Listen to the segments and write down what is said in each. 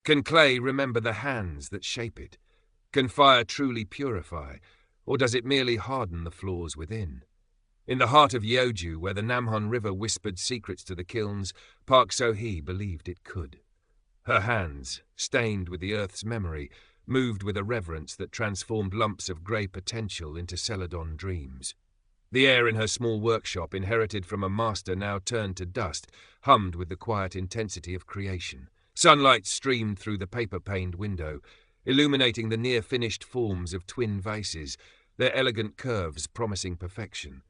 Can clay remember the hands that shape it? Can fire truly purify, or does it merely harden the flaws within? In the heart of Yeoju, where the Namhon River whispered secrets to the kilns, Park So-hee believed it could. Her hands, stained with the earth's memory, moved with a reverence that transformed lumps of grey potential into Celadon dreams. The air in her small workshop, inherited from a master now turned to dust, hummed with the quiet intensity of creation. Sunlight streamed through the paper-paned window, illuminating the near-finished forms of twin vases, their elegant curves promising perfection.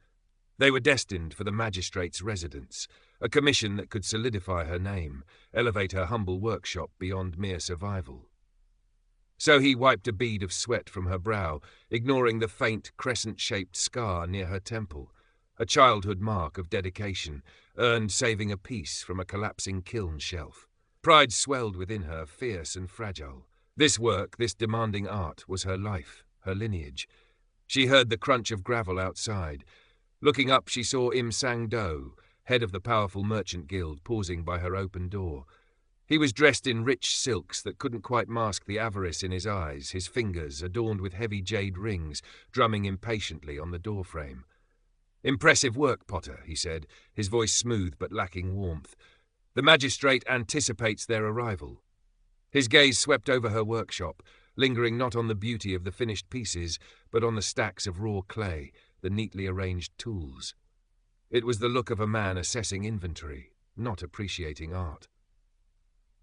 They were destined for the magistrate's residence, a commission that could solidify her name, elevate her humble workshop beyond mere survival. So he wiped a bead of sweat from her brow, ignoring the faint, crescent-shaped scar near her temple, a childhood mark of dedication, earned saving a piece from a collapsing kiln shelf. Pride swelled within her, fierce and fragile. This work, this demanding art, was her life, her lineage. She heard the crunch of gravel outside. Looking up, she saw Im Sang-do, head of the powerful merchant guild, pausing by her open door. He was dressed in rich silks that couldn't quite mask the avarice in his eyes, his fingers, adorned with heavy jade rings, drumming impatiently on the doorframe. "Impressive work, Potter," he said, his voice smooth but lacking warmth. "The magistrate anticipates their arrival." His gaze swept over her workshop, lingering not on the beauty of the finished pieces, but on the stacks of raw clay, the neatly arranged tools. It was the look of a man assessing inventory, not appreciating art.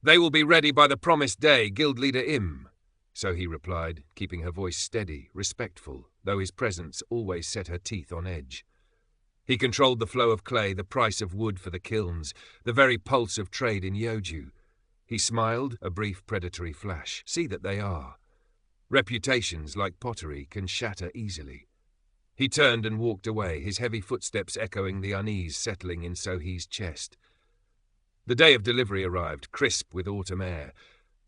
"They will be ready by the promised day, Guild Leader Im," so he replied, keeping her voice steady, respectful, though his presence always set her teeth on edge. He controlled the flow of clay, the price of wood for the kilns, the very pulse of trade in Yeoju. He smiled, a brief predatory flash. "See that they are. Reputations, like pottery, can shatter easily." He turned and walked away, his heavy footsteps echoing the unease settling in So-hee's chest. The day of delivery arrived, crisp with autumn air.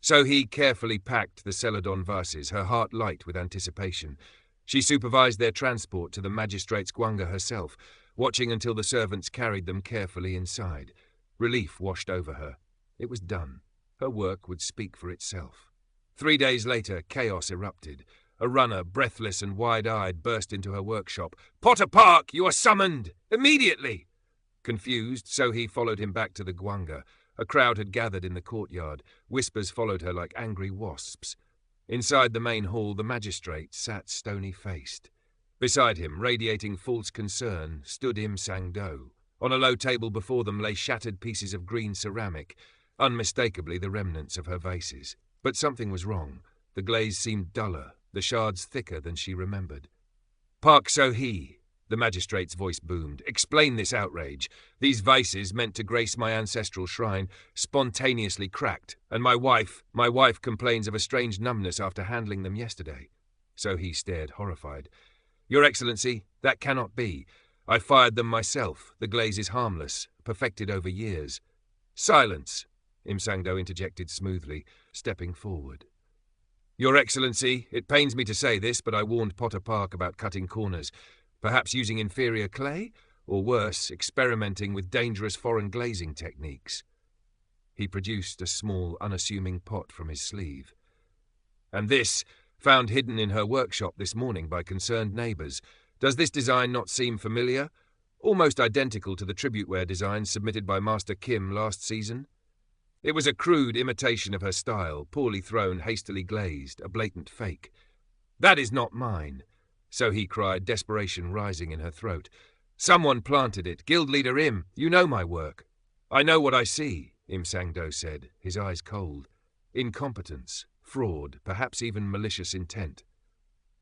So-hee carefully packed the Celadon vases, her heart light with anticipation. She supervised their transport to the magistrate's guanga herself, watching until the servants carried them carefully inside. Relief washed over her. It was done. Her work would speak for itself. 3 days later, chaos erupted. A runner, breathless and wide-eyed, burst into her workshop. "Potter Park, you are summoned! Immediately!" Confused, So-hee followed him back to the guanga. A crowd had gathered in the courtyard. Whispers followed her like angry wasps. Inside the main hall, the magistrate sat stony-faced. Beside him, radiating false concern, stood Im Sang-do. On a low table before them lay shattered pieces of green ceramic, unmistakably the remnants of her vases. But something was wrong. The glaze seemed duller, the shards thicker than she remembered. "Park So-hee," the magistrate's voice boomed. "Explain this outrage. These vases, meant to grace my ancestral shrine, spontaneously cracked, and my wife complains of a strange numbness after handling them yesterday." So-hee stared, horrified. "Your Excellency, that cannot be. I fired them myself. The glaze is harmless, perfected over years." "Silence," Im Sang-do interjected smoothly, stepping forward. "Your Excellency, it pains me to say this, but I warned Potter Park about cutting corners. Perhaps using inferior clay, or worse, experimenting with dangerous foreign glazing techniques." He produced a small, unassuming pot from his sleeve. "And this, found hidden in her workshop this morning by concerned neighbours. Does this design not seem familiar? Almost identical to the tributeware designs submitted by Master Kim last season." It was a crude imitation of her style, poorly thrown, hastily glazed, a blatant fake. "That is not mine," So-hee cried, desperation rising in her throat. "Someone planted it. Guild Leader Im, you know my work." "I know what I see," Im Sang-do said, his eyes cold. "Incompetence, fraud, perhaps even malicious intent."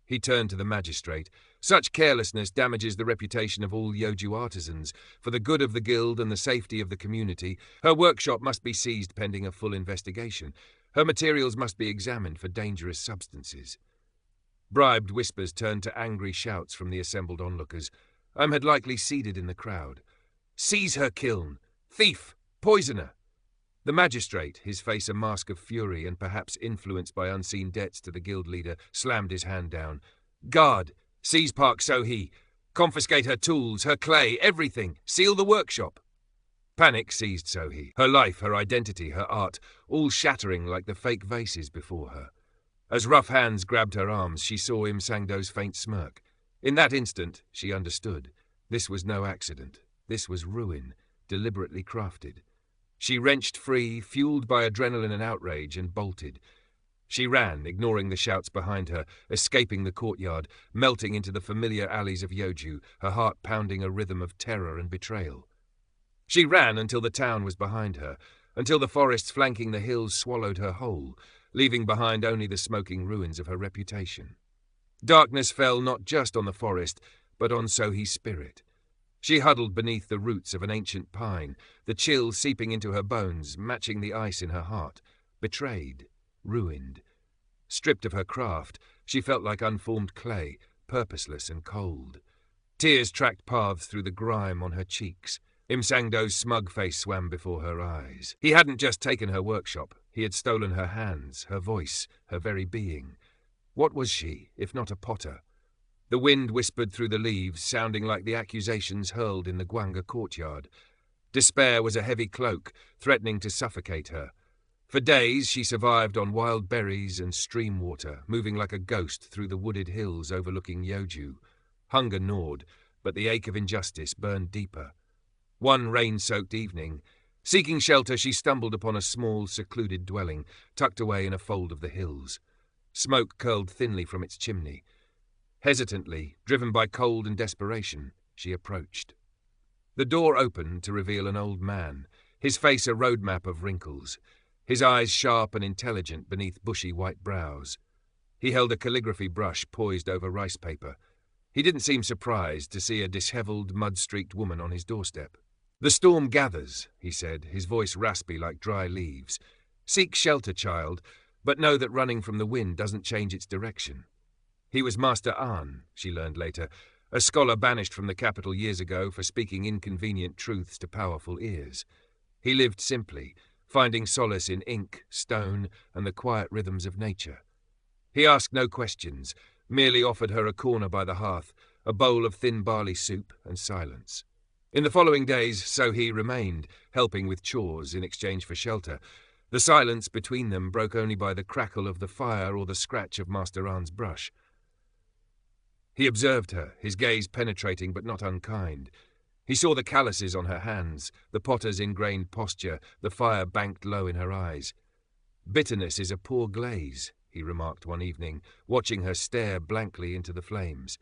He turned to the magistrate. "Such carelessness damages the reputation of all Yeoju artisans. For the good of the guild and the safety of the community, her workshop must be seized pending a full investigation. Her materials must be examined for dangerous substances." Bribed whispers turned to angry shouts from the assembled onlookers. Im had likely seeded in the crowd. "Seize her kiln! Thief! Poisoner!" The magistrate, his face a mask of fury and perhaps influenced by unseen debts to the guild leader, slammed his hand down. "Guard! Seize Park So-hee! Confiscate her tools, her clay, everything! Seal the workshop!" Panic seized Sohee. Her life, her identity, her art, all shattering like the fake vases before her. As rough hands grabbed her arms, she saw Im Sang-do's faint smirk. In that instant, she understood. This was no accident. This was ruin, deliberately crafted. She wrenched free, fueled by adrenaline and outrage, and bolted. She ran, ignoring the shouts behind her, escaping the courtyard, melting into the familiar alleys of Yeoju, her heart pounding a rhythm of terror and betrayal. She ran until the town was behind her, until the forests flanking the hills swallowed her whole, leaving behind only the smoking ruins of her reputation. Darkness fell not just on the forest, but on Sohee's spirit. She huddled beneath the roots of an ancient pine, the chill seeping into her bones, matching the ice in her heart. Betrayed, ruined. Stripped of her craft, she felt like unformed clay, purposeless and cold. Tears tracked paths through the grime on her cheeks. Im Sang-do's smug face swam before her eyes. He hadn't just taken her workshop, he had stolen her hands, her voice, her very being. What was she, if not a potter? The wind whispered through the leaves, sounding like the accusations hurled in the Gwanga courtyard. Despair was a heavy cloak, threatening to suffocate her. For days she survived on wild berries and stream water, moving like a ghost through the wooded hills overlooking Yeoju. Hunger gnawed, but the ache of injustice burned deeper. One rain-soaked evening, seeking shelter, she stumbled upon a small, secluded dwelling, tucked away in a fold of the hills. Smoke curled thinly from its chimney. Hesitantly, driven by cold and desperation, she approached. The door opened to reveal an old man, his face a road map of wrinkles, his eyes sharp and intelligent beneath bushy white brows. He held a calligraphy brush poised over rice paper. He didn't seem surprised to see a dishevelled, mud-streaked woman on his doorstep. "The storm gathers," he said, his voice raspy like dry leaves. "Seek shelter, child, but know that running from the wind doesn't change its direction." He was Master An, she learned later, a scholar banished from the capital years ago for speaking inconvenient truths to powerful ears. He lived simply, finding solace in ink, stone, and the quiet rhythms of nature. He asked no questions, merely offered her a corner by the hearth, a bowl of thin barley soup, and silence. In the following days, Sohee remained, helping with chores in exchange for shelter. The silence between them broke only by the crackle of the fire or the scratch of Master An's brush. He observed her, his gaze penetrating but not unkind. He saw the calluses on her hands, the potter's ingrained posture, the fire banked low in her eyes. "Bitterness is a poor glaze," he remarked one evening, watching her stare blankly into the flames.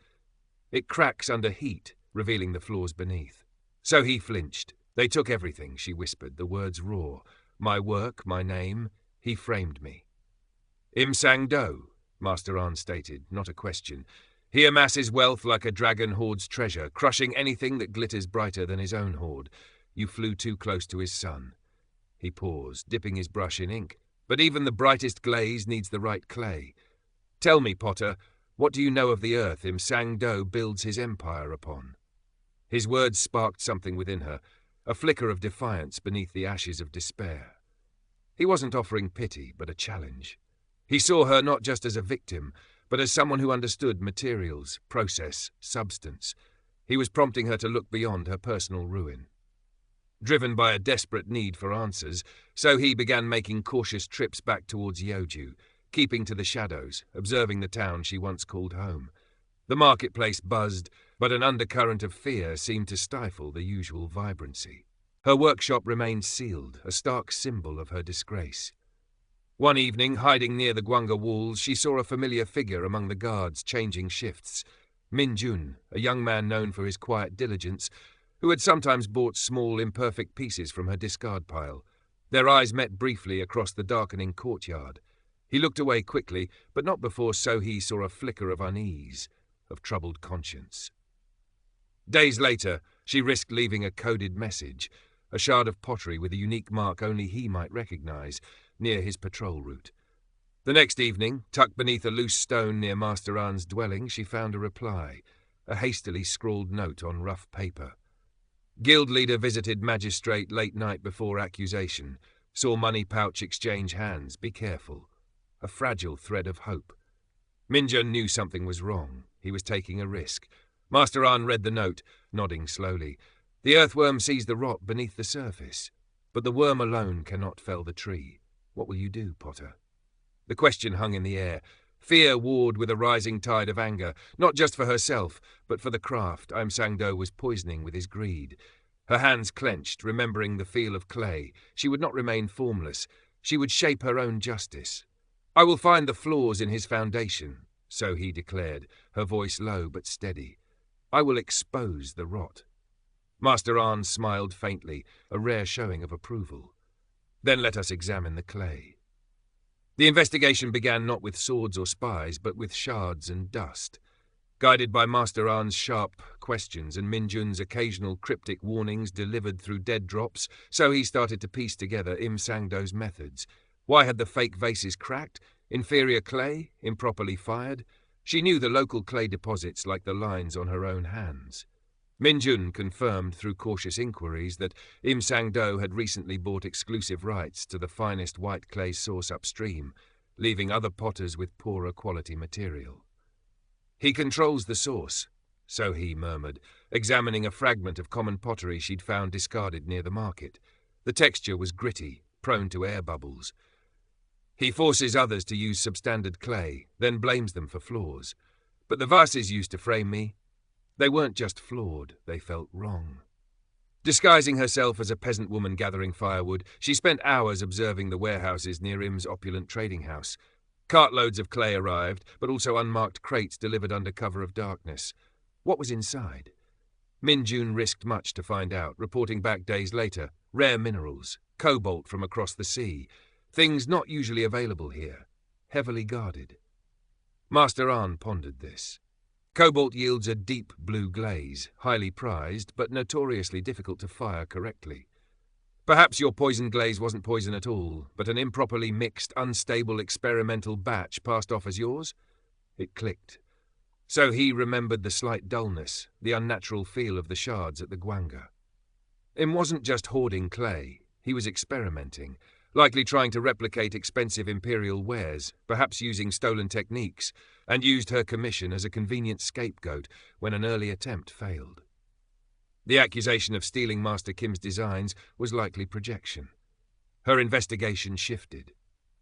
"It cracks under heat, revealing the flaws beneath." So he flinched. "They took everything," she whispered, the words raw. "My work, my name. He framed me." "Im Sang-do," Master An stated, not a question. "He amasses wealth like a dragon hoards treasure, crushing anything that glitters brighter than his own hoard. You flew too close to his sun." He paused, dipping his brush in ink. "But even the brightest glaze needs the right clay. Tell me, Potter, what do you know of the earth Im Sang-do builds his empire upon?" His words sparked something within her, a flicker of defiance beneath the ashes of despair. He wasn't offering pity, but a challenge. He saw her not just as a victim, but as someone who understood materials, process, substance. He was prompting her to look beyond her personal ruin. Driven by a desperate need for answers, Sohee began making cautious trips back towards Yeoju, keeping to the shadows, observing the town she once called home. The marketplace buzzed, but an undercurrent of fear seemed to stifle the usual vibrancy. Her workshop remained sealed, a stark symbol of her disgrace. One evening, hiding near the Gwanga walls, she saw a familiar figure among the guards changing shifts. Min Jun, a young man known for his quiet diligence, who had sometimes bought small, imperfect pieces from her discard pile. Their eyes met briefly across the darkening courtyard. He looked away quickly, but not before Sohee saw a flicker of unease, of troubled conscience. Days later, she risked leaving a coded message, a shard of pottery with a unique mark only he might recognize, near his patrol route. The next evening, tucked beneath a loose stone near Master An's dwelling, she found a reply, a hastily scrawled note on rough paper. Guild leader visited magistrate late night before accusation. Saw money pouch exchange hands. Be careful. A fragile thread of hope. Minjun knew something was wrong. He was taking a risk. Master An read the note, nodding slowly. The earthworm sees the rot beneath the surface, but the worm alone cannot fell the tree. What will you do, Potter? The question hung in the air. Fear warred with a rising tide of anger, not just for herself, but for the craft Sang-do was poisoning with his greed. Her hands clenched, remembering the feel of clay. She would not remain formless. She would shape her own justice. I will find the flaws in his foundation, so he declared, her voice low but steady. I will expose the rot. Master Arn smiled faintly, a rare showing of approval. Then let us examine the clay. The investigation began not with swords or spies, but with shards and dust. Guided by Master Arn's sharp questions and Minjun's occasional cryptic warnings delivered through dead drops, so he started to piece together Sang-do's methods. Why had the fake vases cracked? Inferior clay? Improperly fired? She knew the local clay deposits like the lines on her own hands. Minjun confirmed through cautious inquiries that Sang-do had recently bought exclusive rights to the finest white clay source upstream, leaving other potters with poorer quality material. He controls the source, so he murmured, examining a fragment of common pottery she'd found discarded near the market. The texture was gritty, prone to air bubbles. He forces others to use substandard clay, then blames them for flaws. But the vases used to frame me, they weren't just flawed, they felt wrong. Disguising herself as a peasant woman gathering firewood, she spent hours observing the warehouses near Im's opulent trading house. Cartloads of clay arrived, but also unmarked crates delivered under cover of darkness. What was inside? Minjun risked much to find out, reporting back days later. Rare minerals, cobalt from across the sea, things not usually available here, heavily guarded. Master Arn pondered this. Cobalt yields a deep blue glaze, highly prized, but notoriously difficult to fire correctly. Perhaps your poison glaze wasn't poison at all, but an improperly mixed, unstable experimental batch passed off as yours? It clicked. So he remembered the slight dullness, the unnatural feel of the shards at the guanga. Im wasn't just hoarding clay, he was experimenting, likely trying to replicate expensive imperial wares, perhaps using stolen techniques, and used her commission as a convenient scapegoat when an early attempt failed. The accusation of stealing Master Kim's designs was likely projection. Her investigation shifted.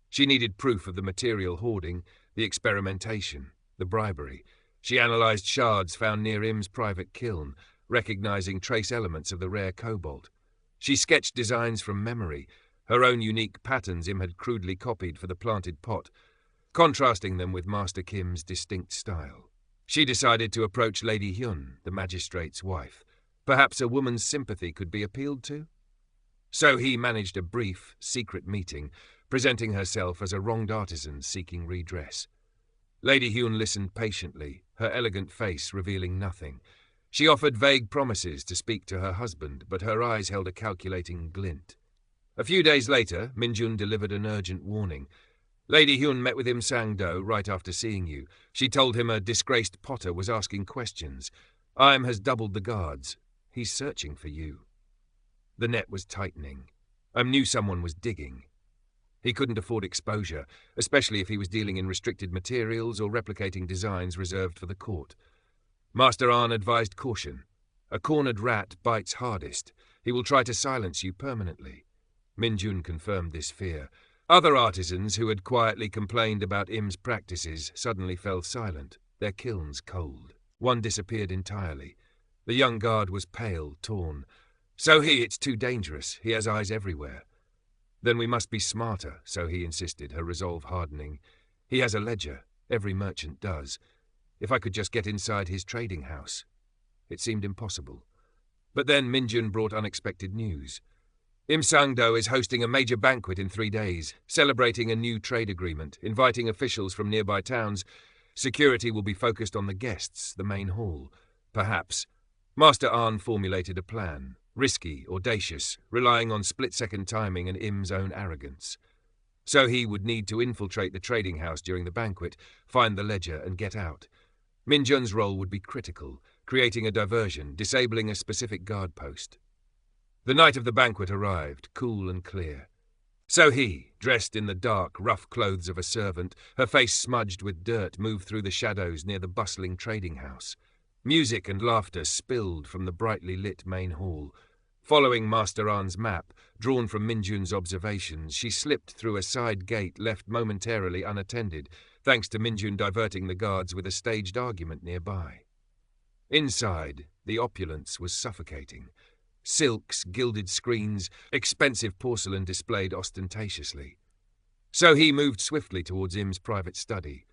She needed proof of the material hoarding, the experimentation, the bribery. She analysed shards found near Im's private kiln, recognizing trace elements of the rare cobalt. She sketched designs from memory, her own unique patterns Im had crudely copied for the planted pot, contrasting them with Master Kim's distinct style. She decided to approach Lady Hyun, the magistrate's wife. Perhaps a woman's sympathy could be appealed to? So he managed a brief, secret meeting, presenting herself as a wronged artisan seeking redress. Lady Hyun listened patiently, her elegant face revealing nothing. She offered vague promises to speak to her husband, but her eyes held a calculating glint. A few days later, Minjun delivered an urgent warning. Lady Hyun met with Sang-do right after seeing you. She told him a disgraced potter was asking questions. Im has doubled the guards. He's searching for you. The net was tightening. Knew someone was digging. He couldn't afford exposure, especially if he was dealing in restricted materials or replicating designs reserved for the court. Master Arn advised caution. A cornered rat bites hardest. He will try to silence you permanently. Minjun confirmed this fear. Other artisans who had quietly complained about Im's practices suddenly fell silent, their kilns cold. One disappeared entirely. The young guard was pale, torn. So it's too dangerous. He has eyes everywhere. Then we must be smarter, so he insisted, her resolve hardening. He has a ledger. Every merchant does. If I could just get inside his trading house. It seemed impossible. But then Minjun brought unexpected news. Sang-do is hosting a major banquet in 3 days, celebrating a new trade agreement, inviting officials from nearby towns. Security will be focused on the guests, the main hall. Perhaps. Master Arn formulated a plan, risky, audacious, relying on split-second timing and Im's own arrogance. So he would need to infiltrate the trading house during the banquet, find the ledger and get out. Minjun's role would be critical, creating a diversion, disabling a specific guard post. The night of the banquet arrived, cool and clear. So he, dressed in the dark, rough clothes of a servant, her face smudged with dirt, moved through the shadows near the bustling trading house. Music and laughter spilled from the brightly lit main hall. Following Master An's map, drawn from Minjun's observations, she slipped through a side gate left momentarily unattended, thanks to Minjun diverting the guards with a staged argument nearby. Inside, the opulence was suffocating. Silks, gilded screens, expensive porcelain displayed ostentatiously. So he moved swiftly towards Im's private study.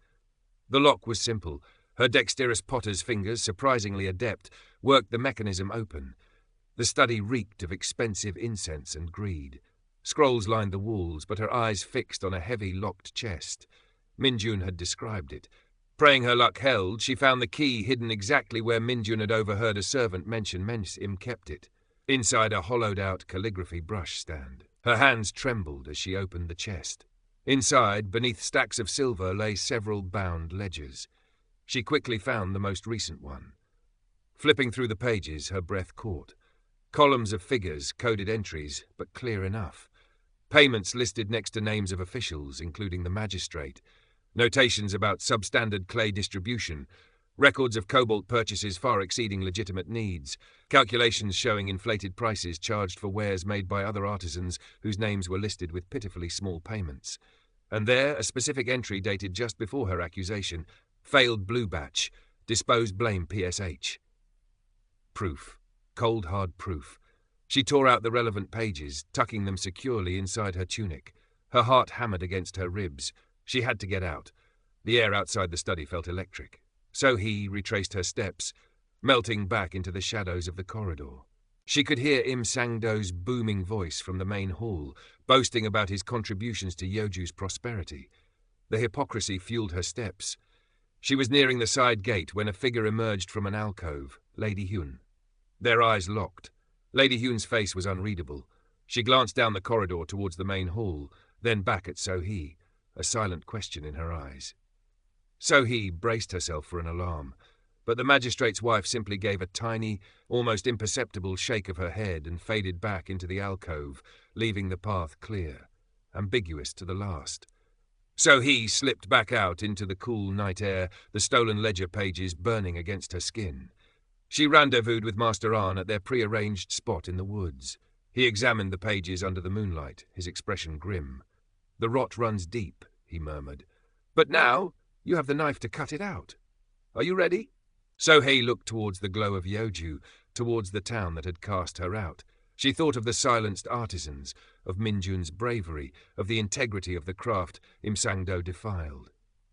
The lock was simple. Her dexterous potter's fingers, surprisingly adept, worked the mechanism open. The study reeked of expensive incense and greed. Scrolls lined the walls, but her eyes fixed on a heavy, locked chest. Minjun had described it. Praying her luck held, she found the key hidden exactly where Minjun had overheard a servant mention Im kept it, inside a hollowed-out calligraphy brush stand. Her hands trembled as she opened the chest. Inside, beneath stacks of silver, lay several bound ledgers. She quickly found the most recent one. Flipping through the pages, her breath caught. Columns of figures, coded entries, but clear enough. Payments listed next to names of officials, including the magistrate. Notations about substandard clay distribution. Records of cobalt purchases far exceeding legitimate needs. Calculations showing inflated prices charged for wares made by other artisans whose names were listed with pitifully small payments. And there, a specific entry dated just before her accusation. Failed blue batch. Dispose blame PSH. Proof. Cold, hard proof. She tore out the relevant pages, tucking them securely inside her tunic. Her heart hammered against her ribs. She had to get out. The air outside the study felt electric. So he retraced her steps, melting back into the shadows of the corridor. She could hear Im Sang-do's booming voice from the main hall, boasting about his contributions to Yeoju's prosperity. The hypocrisy fueled her steps. She was nearing the side gate when a figure emerged from an alcove, Lady Hyun. Their eyes locked. Lady Hyun's face was unreadable. She glanced down the corridor towards the main hall, then back at So-hee, a silent question in her eyes. So-hee braced herself for an alarm, but the magistrate's wife simply gave a tiny, almost imperceptible shake of her head and faded back into the alcove, leaving the path clear, ambiguous to the last. So-hee slipped back out into the cool night air, the stolen ledger pages burning against her skin. She rendezvoused with Master An at their prearranged spot in the woods. He examined the pages under the moonlight, his expression grim. "The rot runs deep," he murmured. "But now you have the knife to cut it out. Are you ready?" So-hee looked towards the glow of Yeoju, towards the town that had cast her out. She thought of the silenced artisans, of Minjun's bravery, of the integrity of the craft Im Sang-do defiled.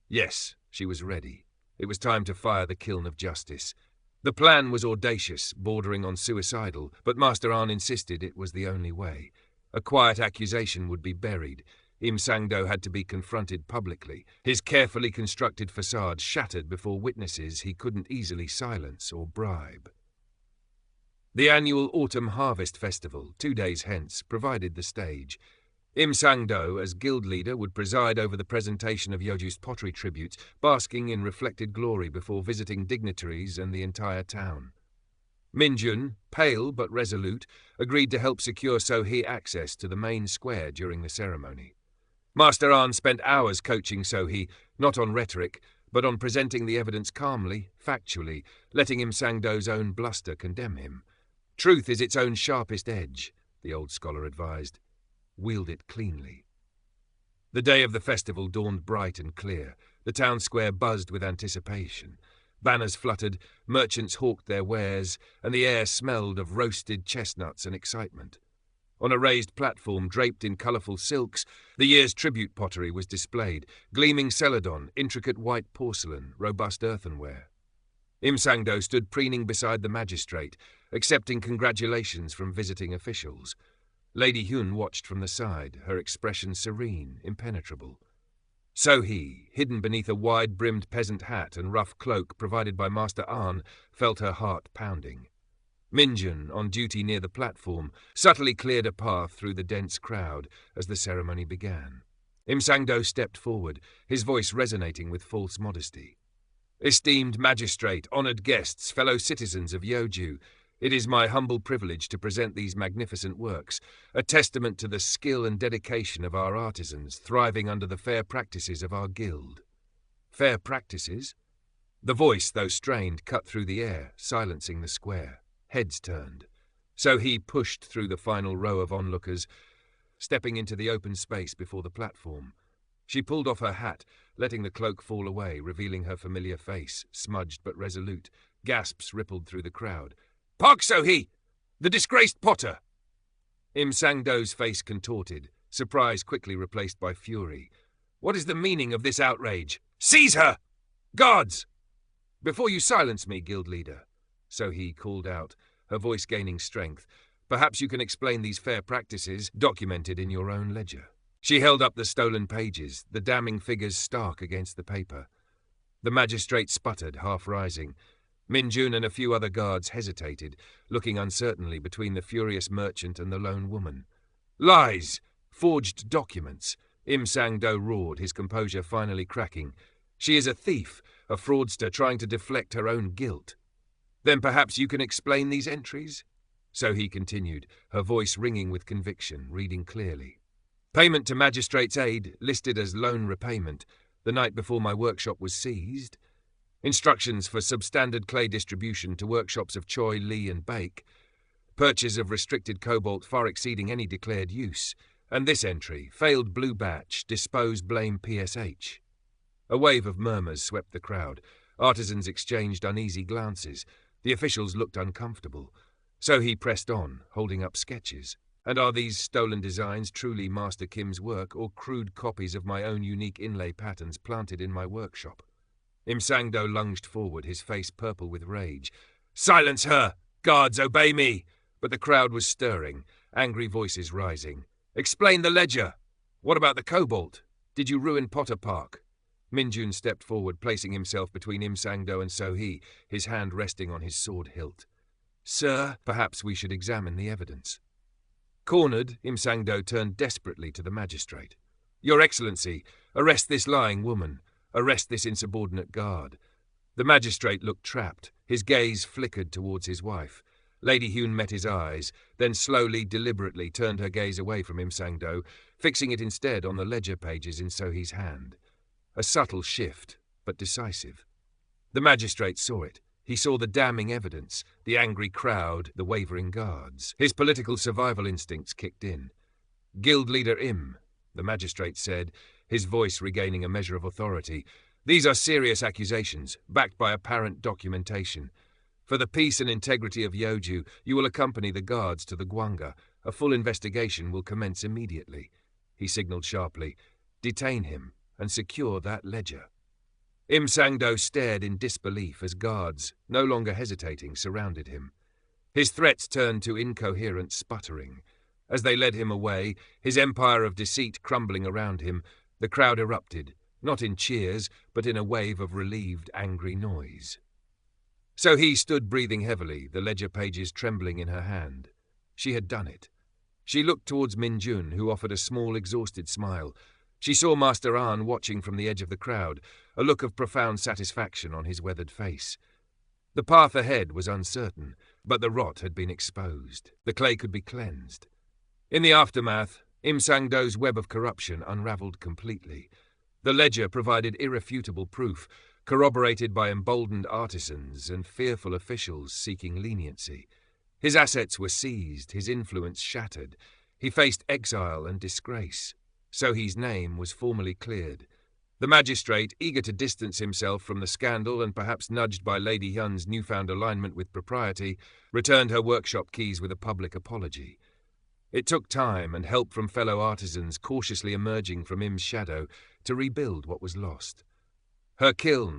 Yes, she was ready. It was time to fire the kiln of justice. The plan was audacious, bordering on suicidal, but Master An insisted it was the only way. A quiet accusation would be buried. Im Sang-do had to be confronted publicly, his carefully constructed facade shattered before witnesses he couldn't easily silence or bribe. The annual Autumn Harvest Festival, 2 days hence, provided the stage. Im Sang-do, as guild leader, would preside over the presentation of Yeoju's pottery tributes, basking in reflected glory before visiting dignitaries and the entire town. Minjun, pale but resolute, agreed to help secure So-hee access to the main square during the ceremony. Master An spent hours coaching So-hee, not on rhetoric, but on presenting the evidence calmly, factually, letting Im Sang-do's own bluster condemn him. Truth is its own sharpest edge, the old scholar advised. Wield it cleanly. The day of the festival dawned bright and clear. The town square buzzed with anticipation. Banners fluttered, merchants hawked their wares, and the air smelled of roasted chestnuts and excitement. On a raised platform draped in colourful silks, the year's tribute pottery was displayed, gleaming celadon, intricate white porcelain, robust earthenware. Im Sang-do stood preening beside the magistrate, accepting congratulations from visiting officials. Lady Hyun watched from the side, her expression serene, impenetrable. So-hee, hidden beneath a wide-brimmed peasant hat and rough cloak provided by Master An, felt her heart pounding. Minjun, on duty near the platform, subtly cleared a path through the dense crowd as the ceremony began. Im Sang-do stepped forward, his voice resonating with false modesty. "Esteemed magistrate, honoured guests, fellow citizens of Yeoju, it is my humble privilege to present these magnificent works, a testament to the skill and dedication of our artisans, thriving under the fair practices of our guild." Fair practices? The voice, though strained, cut through the air, silencing the square. Heads turned. So he pushed through the final row of onlookers, stepping into the open space before the platform. She pulled off her hat, letting the cloak fall away, revealing her familiar face, smudged but resolute. Gasps rippled through the crowd. "Park So-hee! The disgraced Potter!" Im Sang-do's face contorted, surprise quickly replaced by fury. "What is the meaning of this outrage? Seize her! Guards!" "Before you silence me, guild leader," So-hee called out, her voice gaining strength, "perhaps you can explain these fair practices documented in your own ledger." She held up the stolen pages, the damning figures stark against the paper. The magistrate sputtered, half rising. Min-jun and a few other guards hesitated, looking uncertainly between the furious merchant and the lone woman. "Lies! Forged documents!" Im Sang-do roared, his composure finally cracking. "She is a thief, a fraudster trying to deflect her own guilt." "Then perhaps you can explain these entries?" So he continued, her voice ringing with conviction, reading clearly. "Payment to magistrate's aid, listed as loan repayment, the night before my workshop was seized. Instructions for substandard clay distribution to workshops of Choi, Lee and Bake. Purchase of restricted cobalt far exceeding any declared use. And this entry, failed blue batch, dispose blame PSH. A wave of murmurs swept the crowd. Artisans exchanged uneasy glances. The officials looked uncomfortable. So he pressed on, holding up sketches. And are these stolen designs truly Master Kim's work or crude copies of my own unique inlay patterns planted in my workshop? Im Sang-do lunged forward, his face purple with rage. "Silence her! Guards, obey me!" But the crowd was stirring, angry voices rising. "Explain the ledger! What about the cobalt? Did you ruin Potter Park?" Min-jun stepped forward, placing himself between Im Sang-do and So-hee, his hand resting on his sword hilt. "Sir, perhaps we should examine the evidence." Cornered, Im Sang-do turned desperately to the magistrate. "Your Excellency, arrest this lying woman. Arrest this insubordinate guard." The magistrate looked trapped. His gaze flickered towards his wife. Lady Hune met his eyes, then slowly, deliberately turned her gaze away from Im Sang-do, fixing it instead on the ledger pages in So-hee's hand. A subtle shift, but decisive. The magistrate saw it. He saw the damning evidence, the angry crowd, the wavering guards. His political survival instincts kicked in. "Guild leader Im," the magistrate said, his voice regaining a measure of authority, "these are serious accusations, backed by apparent documentation. For the peace and integrity of Yeoju, you will accompany the guards to the Gwanga. A full investigation will commence immediately." He signaled sharply, "Detain him and secure that ledger." Im Sang-do stared in disbelief as guards, no longer hesitating, surrounded him. His threats turned to incoherent sputtering. As they led him away, his empire of deceit crumbling around him, the crowd erupted, not in cheers, but in a wave of relieved, angry noise. So he stood breathing heavily, the ledger pages trembling in her hand. She had done it. She looked towards Min-jun, who offered a small, exhausted smile. She saw Master Ahn watching from the edge of the crowd, a look of profound satisfaction on his weathered face. The path ahead was uncertain, but the rot had been exposed. The clay could be cleansed. In the aftermath, Im Sang-do's web of corruption unravelled completely. The ledger provided irrefutable proof, corroborated by emboldened artisans and fearful officials seeking leniency. His assets were seized, his influence shattered. He faced exile and disgrace. So-hee's name was formally cleared. The magistrate, eager to distance himself from the scandal and perhaps nudged by Lady Hyun's newfound alignment with propriety, returned her workshop keys with a public apology. It took time and help from fellow artisans cautiously emerging from Im's shadow to rebuild what was lost. Her kiln,